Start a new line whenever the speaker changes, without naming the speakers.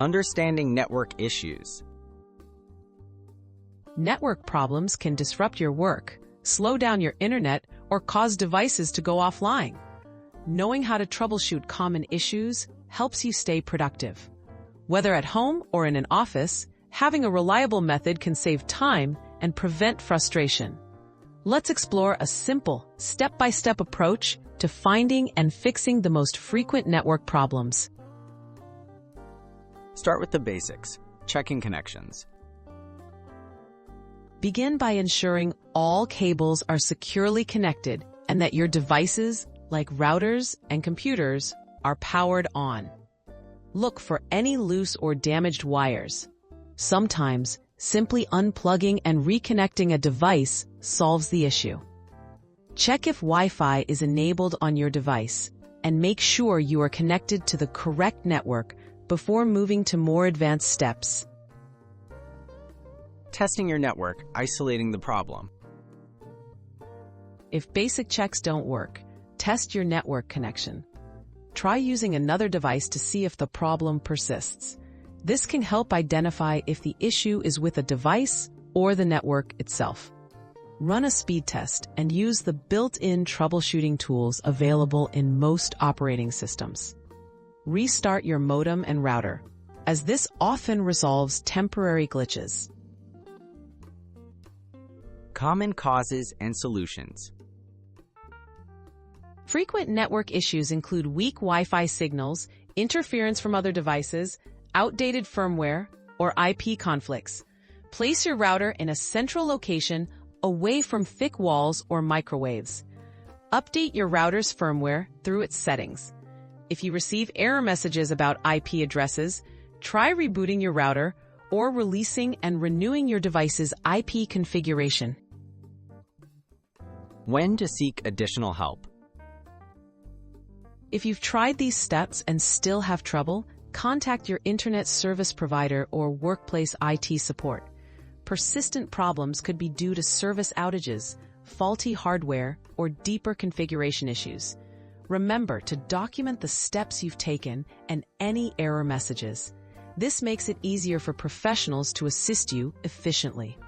Understanding network issues.
Network problems can disrupt your work, slow down your internet, or cause devices to go offline. Knowing how to troubleshoot common issues helps you stay productive. Whether at home or in an office, having a reliable method can save time and prevent frustration. Let's explore a simple, step-by-step approach to finding and fixing the most frequent network problems.
Start with the basics, checking connections.
Begin by ensuring all cables are securely connected and that your devices, like routers and computers, are powered on. Look for any loose or damaged wires. Sometimes, simply unplugging and reconnecting a device solves the issue. Check if Wi-Fi is enabled on your device and make sure you are connected to the correct network before moving to more advanced steps.
Testing your network, isolating the problem.
If basic checks don't work, test your network connection. Try using another device to see if the problem persists. This can help identify if the issue is with a device or the network itself. Run a speed test and use the built-in troubleshooting tools available in most operating systems. Restart your modem and router, as this often resolves temporary glitches.
Common causes and solutions.
Frequent network issues include weak Wi-Fi signals, interference from other devices, outdated firmware, or IP conflicts. Place your router in a central location away from thick walls or microwaves. Update your router's firmware through its settings. If you receive error messages about IP addresses, try rebooting your router or releasing and renewing your device's IP configuration.
When to seek additional help.
If you've tried these steps and still have trouble, contact your internet service provider or workplace IT support. Persistent problems could be due to service outages, faulty hardware, or deeper configuration issues. Remember to document the steps you've taken and any error messages. This makes it easier for professionals to assist you efficiently.